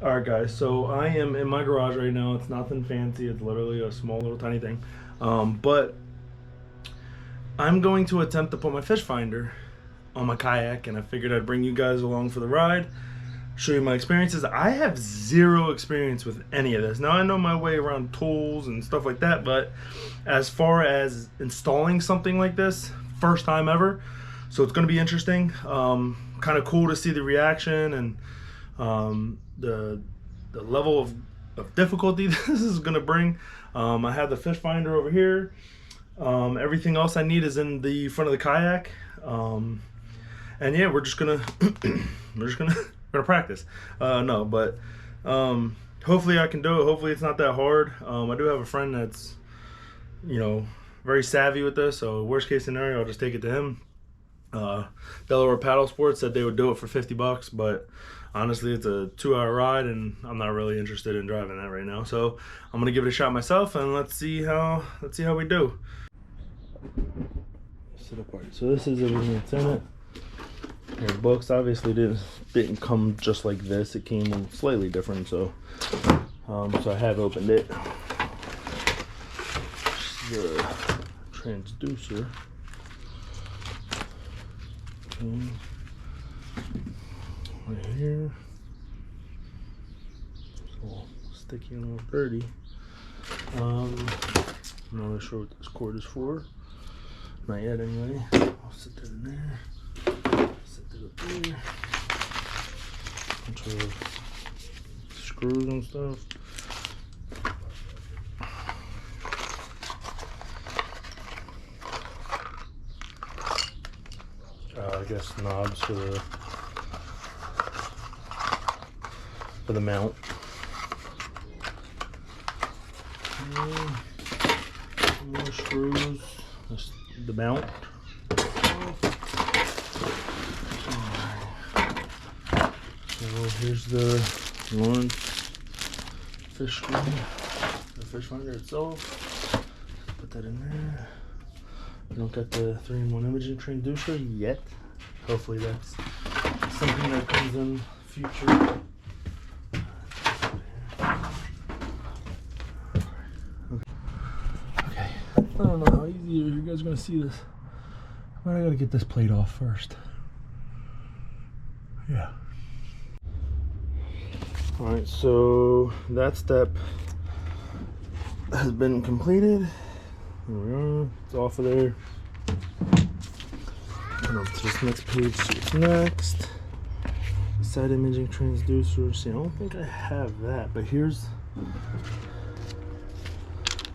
All right, guys. So I am in my garage right now. It's nothing fancy. It's literally a small little tiny thing. But I'm going to attempt to put my fish finder on my kayak, and I figured I'd bring you guys along for the ride, show you my experiences. I have zero experience with any of this. Now I know my way around tools and stuff like that, but as far as installing something like this, first time ever. So it's going to be interesting. Kind of cool to see the reaction and the level of difficulty this is going to bring. I have the fish finder over here. Everything else I need is in the front of the kayak. And yeah, we're just gonna we're gonna practice. No, but hopefully I can do it. Hopefully it's not that hard. I do have a friend that's, very savvy with this. So worst case scenario, I'll just take it to him. Delaware Paddle Sports said they would do it for $50, but honestly, it's a 2-hour ride, and I'm not really interested in driving that right now. So I'm gonna give it a shot myself, and let's see how we do. Sit apart. So this is everything that's in it. The books obviously didn't come just like this. It came slightly different. So I have opened it. The transducer. Right here. It's a little sticky and a little dirty. I'm not really sure what this cord is for. Not yet, anyway. I'll sit that in there. Set that up there. Bunch of screws and stuff. I guess knobs for the mount. More screws. The mount. So here's the one fish screw, the fish finder itself. Put that in there. I don't got the 3-in-1 imaging transducer yet. Hopefully that's something that comes in future. Okay. I don't know how easy you guys are gonna see this, but I gotta get this plate off first. Yeah. All right, so that step has been completed. There we are. It's off of there. And on to this next page. See what's next. Side imaging transducer. See, I don't think I have that, but here's.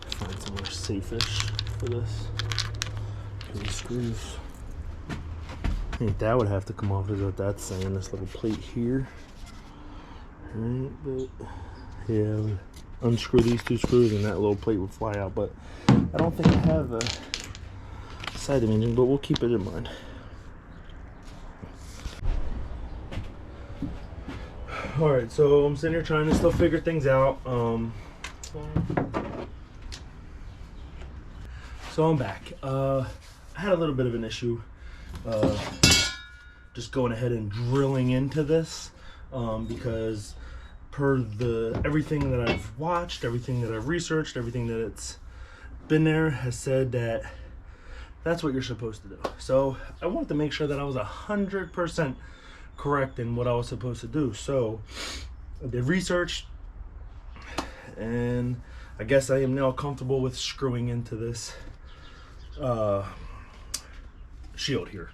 Find somewhere safe-ish for this. Okay, screws. I think that would have to come off, is what that's saying. This little plate here. Right, but yeah, I would unscrew these 2 screws and that little plate would fly out. But I don't think I have a side imaging, but we'll keep it in mind. All right, so I'm sitting here trying to still figure things out. So I'm back. I had a little bit of an issue just going ahead and drilling into this because per everything that I've watched, everything that I've researched, everything that it's been there has said that that's what you're supposed to do. So I wanted to make sure that I was 100% correct in what I was supposed to do. So I did research, and I guess I am now comfortable with screwing into this shield here.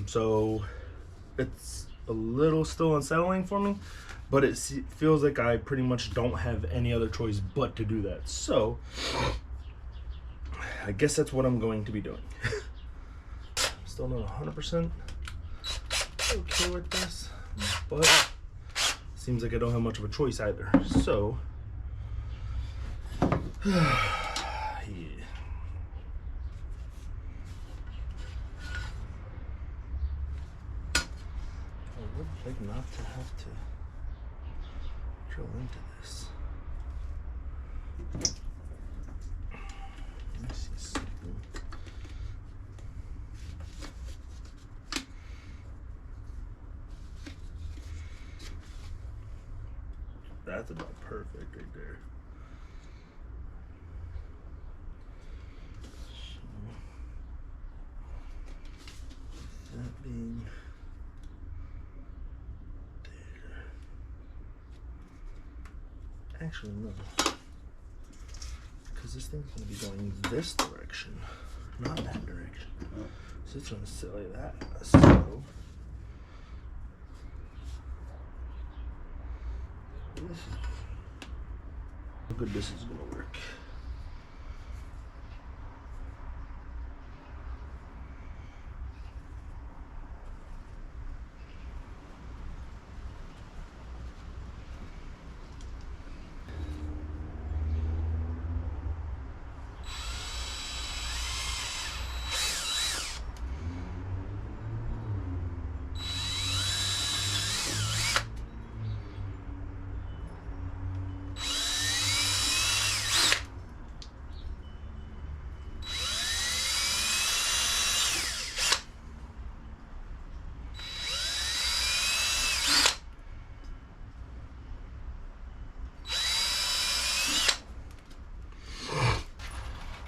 So it's a little still unsettling for me, but it feels like I pretty much don't have any other choice but to do that. So I guess that's what I'm going to be doing. Still not 100% okay with this, but seems like I don't have much of a choice either. So yeah. I would like not to have to drill into this. Let me see something. That's about perfect right there. So, that being there. Actually, no. Because this thing's going to be going this direction, not that direction. Oh. So it's going to sit like that. So this is how good this is going to work.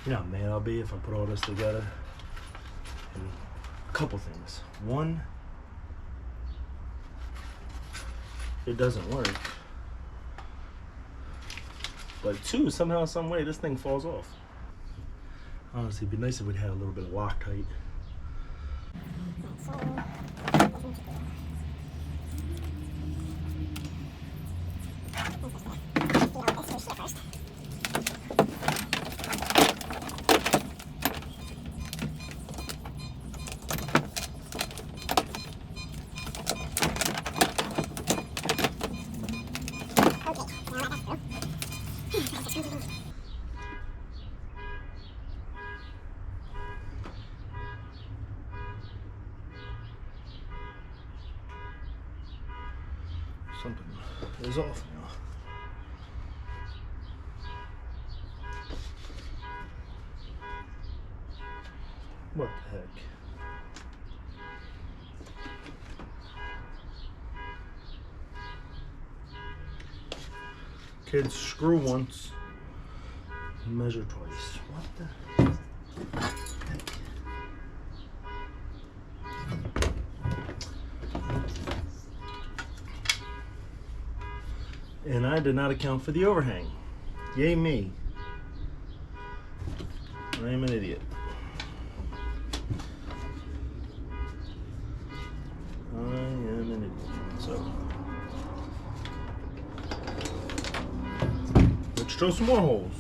You know how mad I'll be if I put all this together. And a couple things. One, it doesn't work. But two, somehow, some way, this thing falls off. Honestly, it'd be nice if we'd had a little bit of Loctite. Something is off now. What the heck? Kids, screw once, measure twice. What the heck? And I did not account for the overhang. Yay me. I am an idiot. I am an idiot. So let's drill some more holes.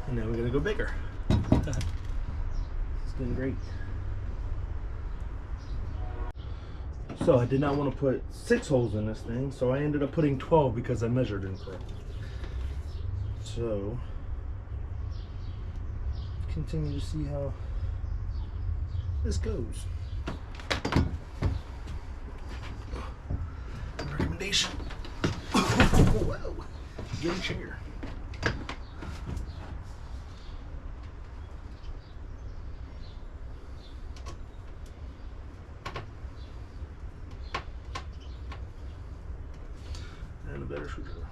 And now we're gonna go bigger. It's getting great. So I did not want to put 6 holes in this thing, so I ended up putting 12 because I measured incorrectly. So continue to see how this goes. Recommendation. Whoa, get a chair. And a better screwdriver.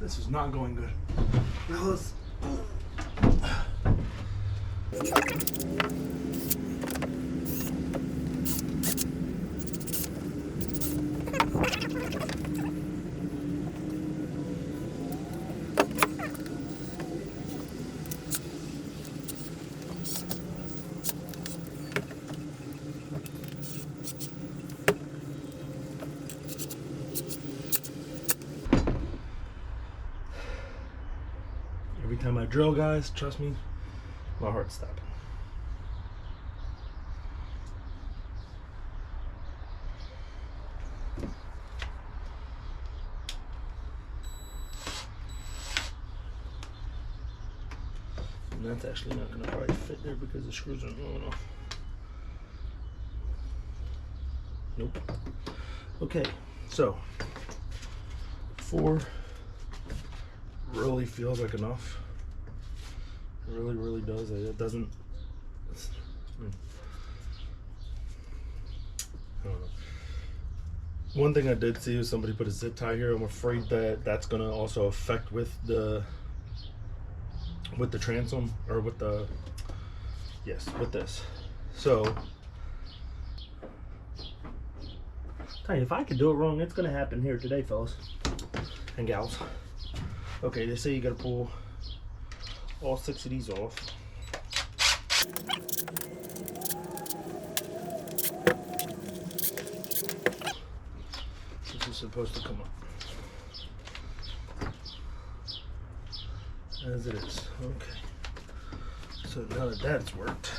This is not going good. Fellas. Every time I drill, guys, trust me, my heart's stopping. And that's actually not going to probably fit there because the screws aren't long enough. Nope. Okay, so 4 really feels like enough. It really, really does. It doesn't. I don't know. One thing I did see was somebody put a zip tie here. I'm afraid that that's gonna also affect with the transom, or with the, yes, with this. So, tell you, if I could do it wrong, it's gonna happen here today, fellas and gals. Okay, they say you gotta pull all 6 of these off. This is supposed to come up as it is. Okay. So now that that's worked,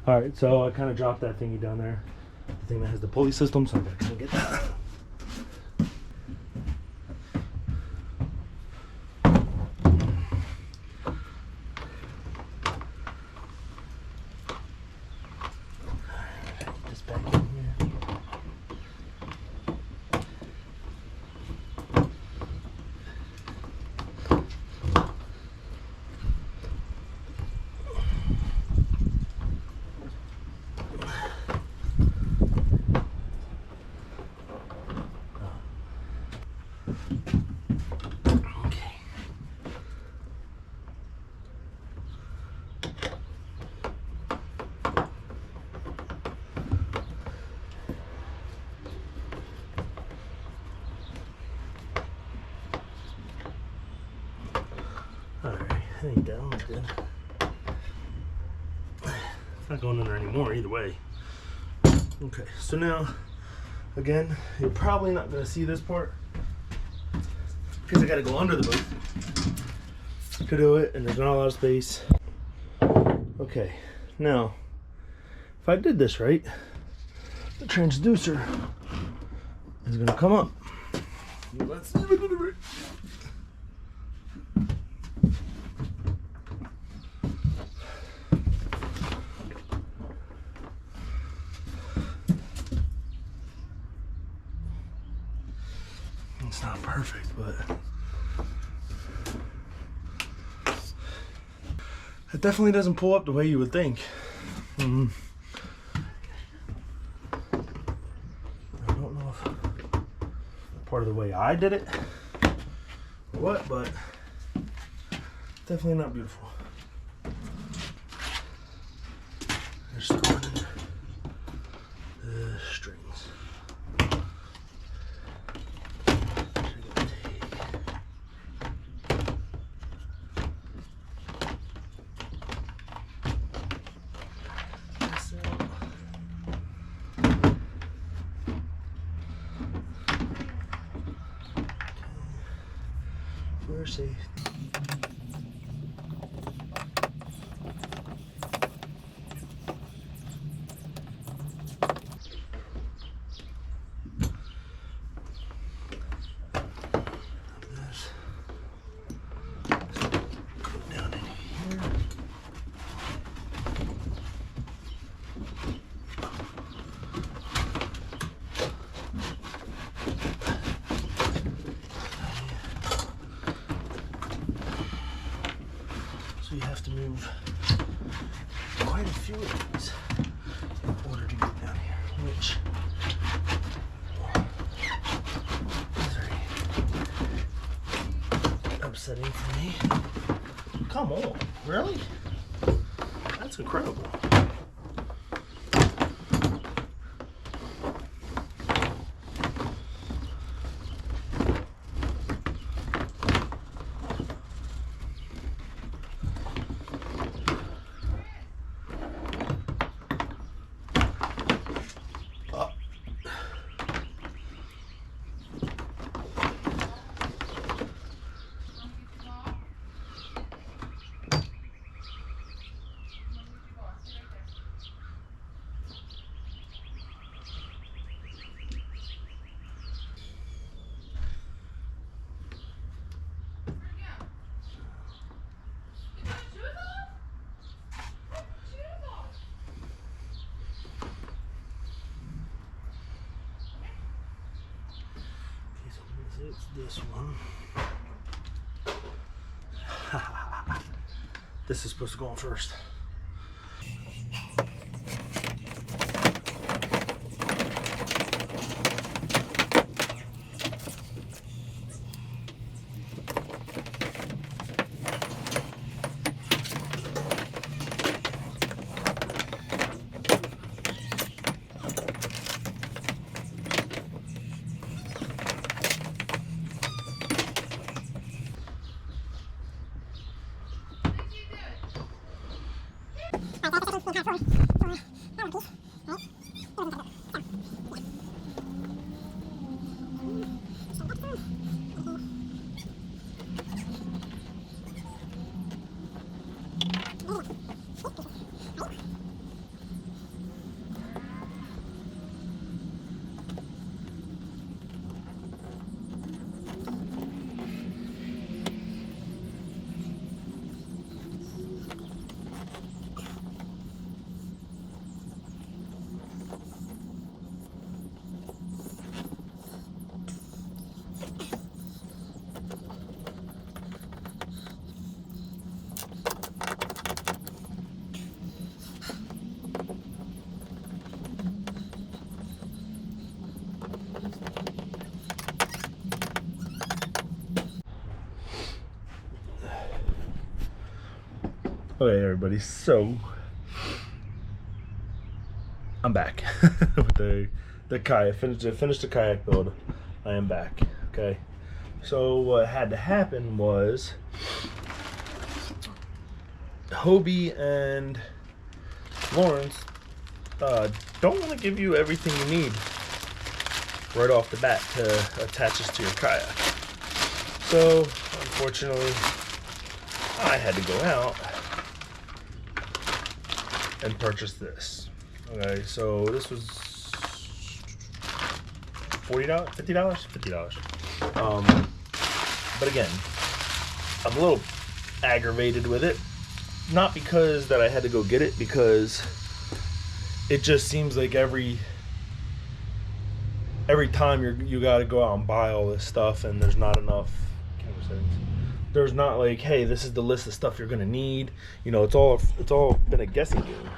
all right. So I kind of dropped that thingy down there, the thing that has the pulley system. So I'm gonna kind of get that. I think that one's good. It's not going in there anymore either way. Okay, so now, again, you're probably not going to see this part because I got to go under the boat to do it, and there's not a lot of space. Okay, now, if I did this right, the transducer is going to come up. Let's see if I did it right. It's not perfect, but it definitely doesn't pull up the way you would think. I don't know if part of the way I did it or what, but definitely not beautiful. There's going in the strings. For safety. You have to move quite a few of these. setting for me. Come on, really? That's incredible. It's this one. This is supposed to go on first. Okay, everybody, so I'm back with the kayak. Finished the kayak build. I am back. Okay, so what had to happen was Hobie and Lawrence don't want to give you everything you need right off the bat to attach this to your kayak. So unfortunately, I had to go out and purchase this. Okay, so this was $40, $50. But again, I'm a little aggravated with it. Not because that I had to go get it, because it just seems like every time you got to go out and buy all this stuff, and there's not enough camera settings. There's not like, hey, this is the list of stuff you're gonna need. You know, it's all been a guessing game.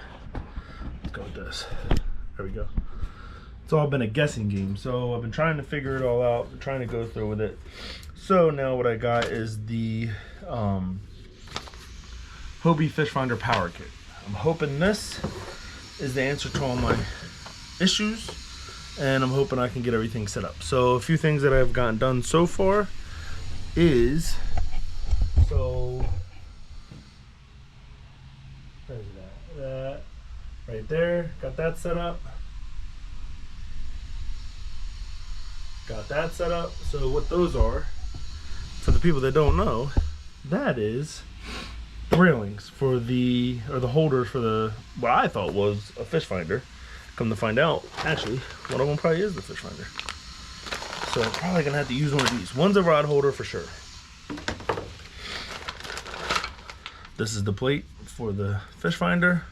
Let's go with this. There we go. It's all been a guessing game. So I've been trying to figure it all out, trying to go through with it. So now what I got is the Hobie Fish Finder Power Kit. I'm hoping this is the answer to all my issues, and I'm hoping I can get everything set up. So a few things that I've gotten done so far is, so where is that? Right there, got that set up. Got that set up. So what those are, for the people that don't know, that is the railings for the holders for the, what I thought was a fish finder. Come to find out, actually, one of them probably is the fish finder. So I'm probably gonna have to use one of these. One's a rod holder for sure. This is the plate for the fish finder.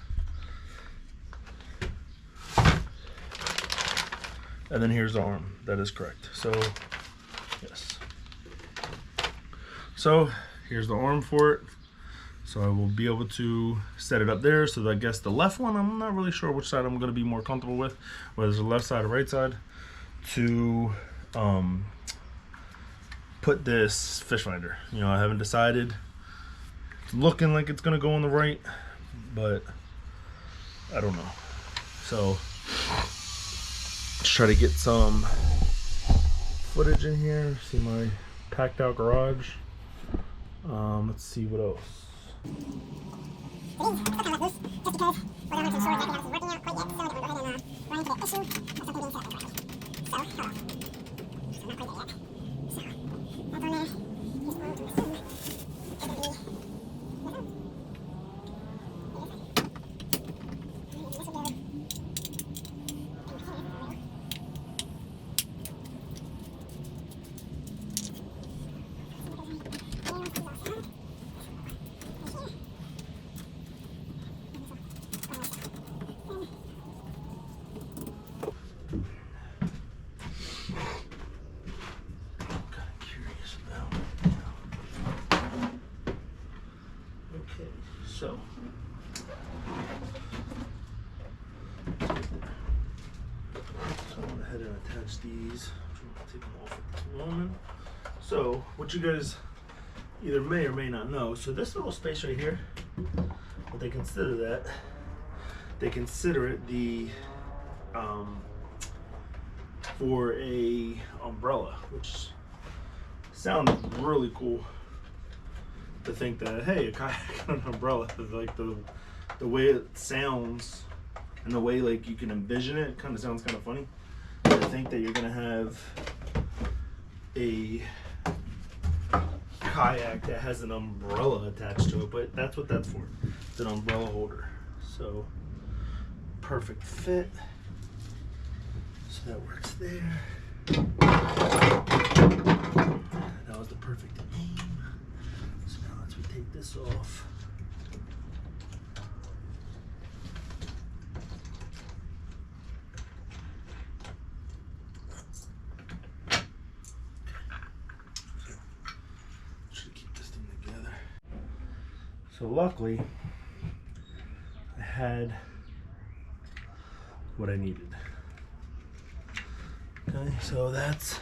And then here's the arm. That is correct. So, yes. So, here's the arm for it. So I will be able to set it up there. So I guess the left one, I'm not really sure which side I'm going to be more comfortable with, whether it's the left side or right side, to put this fish finder. You know, I haven't decided. It's looking like it's gonna go on the right, but I don't know. So let's try to get some footage in here. See my packed out garage. Let's see what else. Just because we're not too sure exactly how this is working out quite yet, so we're going to go ahead and run into the issue of something being set up in the garage. So, hold on. So, I'm not quite there yet. So, that's on there. Just going to assume it should be. So, I'm going to head and attach these. I'm going to take them off at this moment. So, what you guys either may or may not know, so this little space right here, what they consider that, they consider it the for a umbrella, which sounds really cool. To think that, hey, a kayak on an umbrella, like the way it sounds and the way like you can envision it, kind of sounds kind of funny. To think that you're gonna have a kayak that has an umbrella attached to it, but that's what that's for. It's an umbrella holder. So perfect fit. So that works there. That was the perfect aim. We take this off. Should keep this thing together. So luckily, I had what I needed. Okay, so that's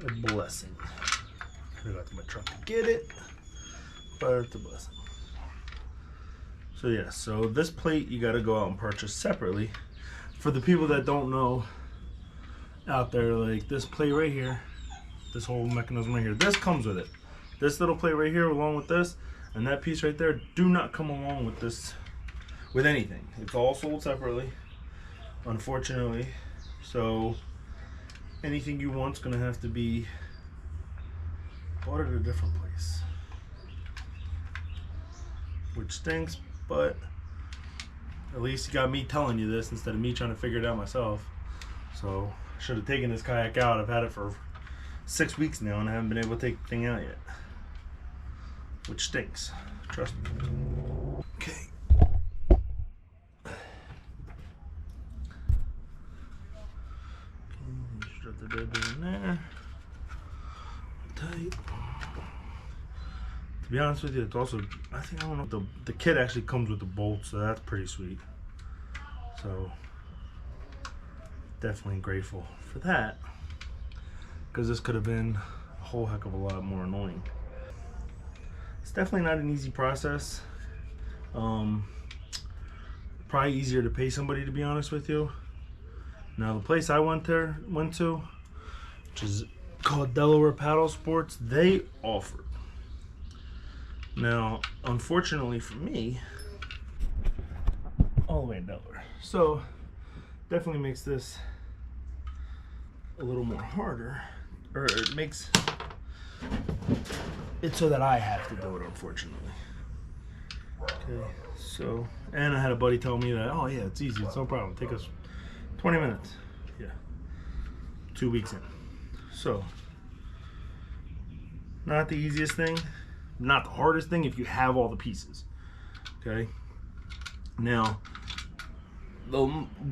a blessing. I got to my truck to get it. But it's a blessing. So yeah, so this plate you got to go out and purchase separately. For the people that don't know out there, like this plate right here, this whole mechanism right here, this comes with it. This little plate right here along with this, and that piece right there do not come along with this, with anything. It's all sold separately, unfortunately. So anything you want's gonna have to be bought at a different place. Which stinks, but at least you got me telling you this instead of me trying to figure it out myself. So I should have taken this kayak out. I've had it for 6 weeks now and I haven't been able to take the thing out yet. Which stinks, trust me. Okay. Strap the dead in there. Tight. To be honest with you, it's also, I don't know, the kit actually comes with the bolts, so that's pretty sweet. So, definitely grateful for that, because this could have been a whole heck of a lot more annoying. It's definitely not an easy process. Probably easier to pay somebody, to be honest with you. Now, the place I went to, which is called Delaware Paddle Sports, they offered. Now, unfortunately for me, all the way in Delaware. So, definitely makes this a little more harder, or it makes it so that I have to do it, unfortunately. Okay, so, and I had a buddy tell me that, oh yeah, it's easy, it's no problem, take us 20 minutes. Yeah, 2 weeks in. So, not the easiest thing. Not the hardest thing if you have all the pieces. Okay. Now,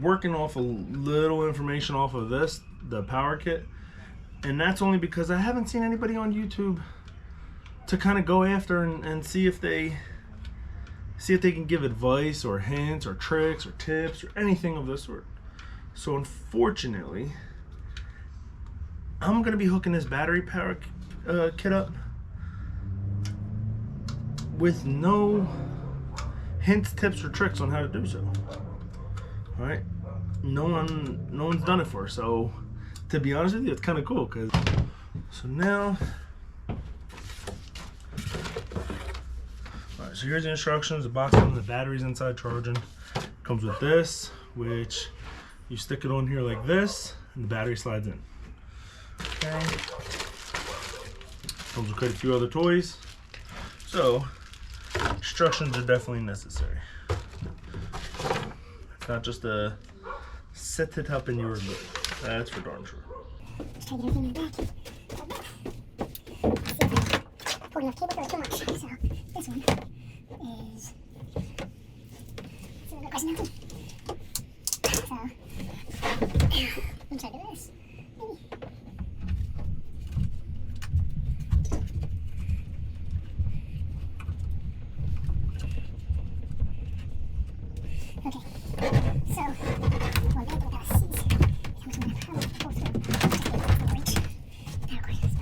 working off a little information off of this, the power kit, and that's only because I haven't seen anybody on YouTube to kind of go after and see if they can give advice or hints or tricks or tips or anything of this sort. So unfortunately, I'm gonna be hooking this battery kit up with no hints, tips, or tricks on how to do so. All right, no one's done it for. So to be honest with you, it's kind of cool. So now, all right. So here's the instructions. The box comes with the batteries inside charging. Comes with this, which you stick it on here like this, and the battery slides in. Okay. Comes with quite a few other toys. So instructions are definitely necessary. It's not just a set it up and you remove. That's for darn sure. Just try to get everything in the back. Pull enough cable for too much. So this one is a little question empty. So we'll try to do this. Maybe. Okay, so we're going to get our seats. How much we're going to pull through. Just get it to reach. That'll work.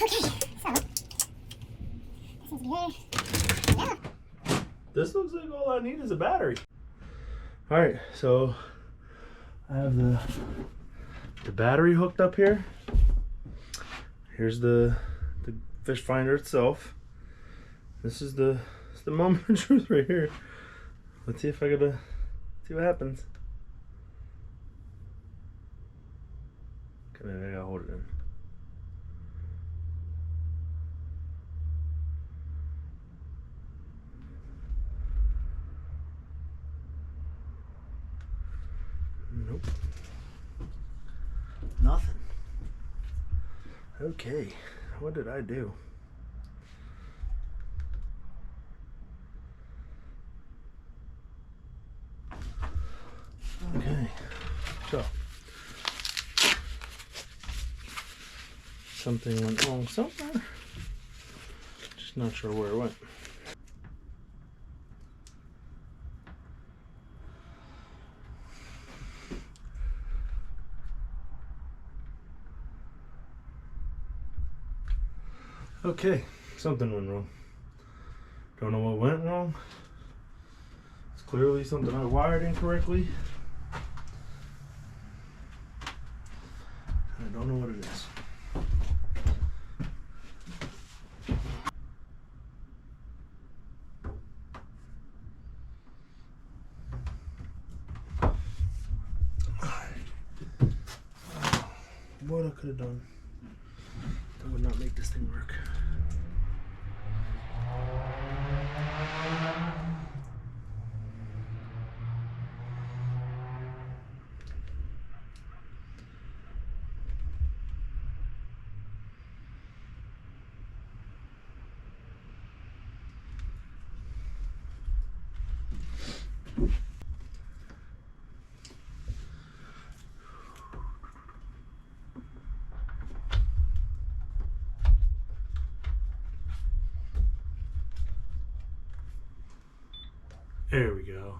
Okay, so this seems to be there. Yeah. This looks like all I need is a battery. All right, so I have the battery hooked up here. Here's the fish finder itself. This is the moment of truth right here. Let's see if I gotta see what happens. Okay, maybe I gotta hold it in. Nope. Nothing. Okay, what did I do? Okay, so something went wrong somewhere. Just not sure where it went. Okay, something went wrong. Don't know what went wrong. It's clearly something I wired incorrectly. I don't know what it is. What I could have done that would not make this thing work. There we go.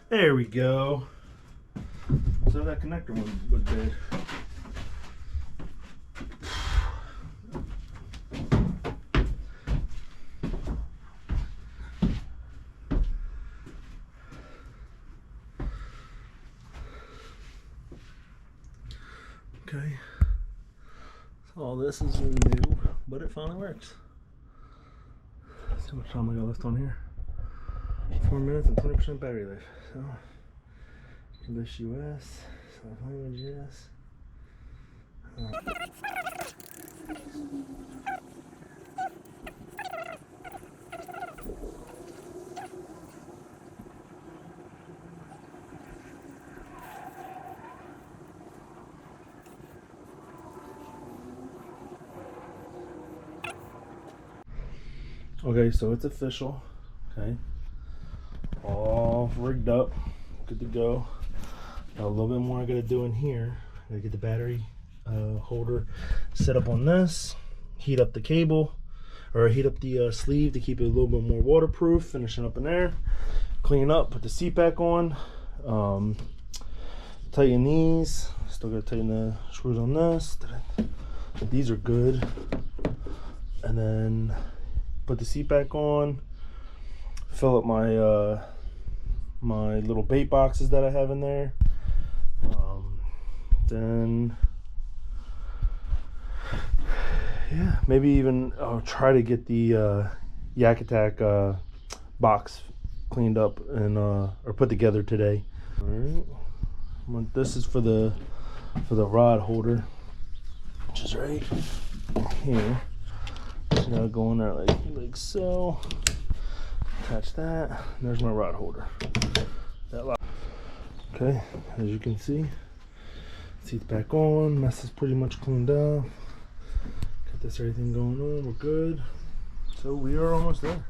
There we go. So that connector one was dead. Okay. So all this is new, but it finally works. Let's see how much time I got left on here. 4 minutes and 20% battery life. So, English US, South language yes. Okay, so it's official. Okay, all rigged up, good to go. Now a little bit more I gotta do in here. I gotta get the battery holder set up on this. Heat up the cable, or heat up the sleeve to keep it a little bit more waterproof. Finishing up in there. Clean up, put the seat back on. Tighten these. Still gotta tighten the screws on this. These are good. And then put the seat back on. Fill up my my little bait boxes that I have in there. Then yeah, maybe even I'll try to get the Yak Attack box cleaned up and or put together today. All right, this is for the rod holder, which is right here. So now go in there like so. Attach that. And there's my rod holder. Okay, as you can see, seat's back on. Mess is pretty much cleaned up. Got this everything going on. We're good. So we are almost there.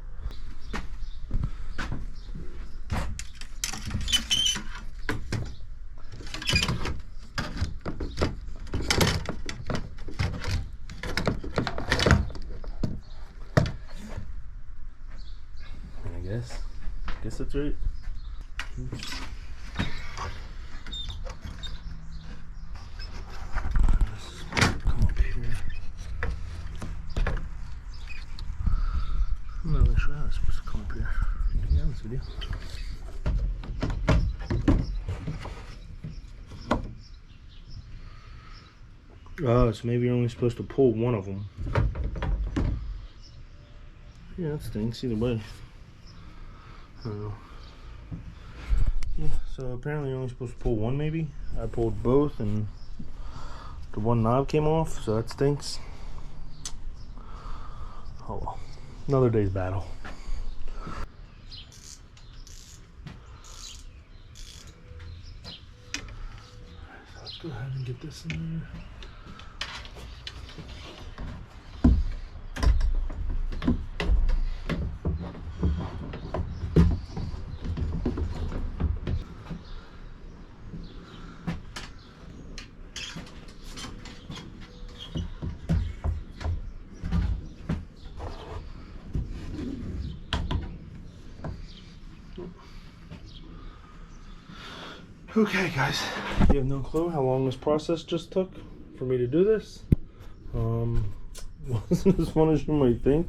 I guess that's right. Oops. Come up here. I'm not really sure how it's supposed to come up here, to be honest with you. Oh, so maybe you're only supposed to pull one of them. Yeah, that stinks either way. I don't know. Yeah, so apparently you're only supposed to pull one maybe. I pulled both and the one knob came off, so that stinks. Oh well. Another day's battle. Alright, so let's go ahead and get this in there. Okay guys, you have no clue how long this process just took for me to do this. Wasn't as fun as you might think.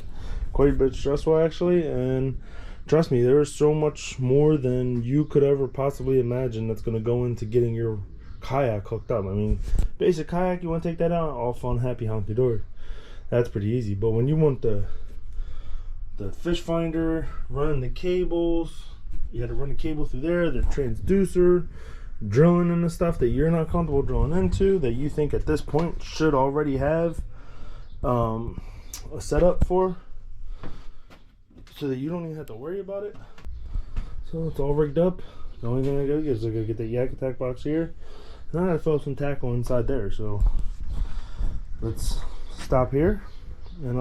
Quite a bit stressful actually, and trust me, there is so much more than you could ever possibly imagine that's going to go into getting your kayak hooked up. I mean, basic kayak, you want to take that out, all fun, happy, honky-dory. That's pretty easy, but when you want the fish finder, running the cables, you had to run the cable through there, the transducer, drilling into stuff that you're not comfortable drilling into, that you think at this point should already have a setup for, so that you don't even have to worry about it. So it's all rigged up. The only thing I gotta get is I gotta get the Yak Attack box here, and I gotta throw some tackle inside there. So let's stop here and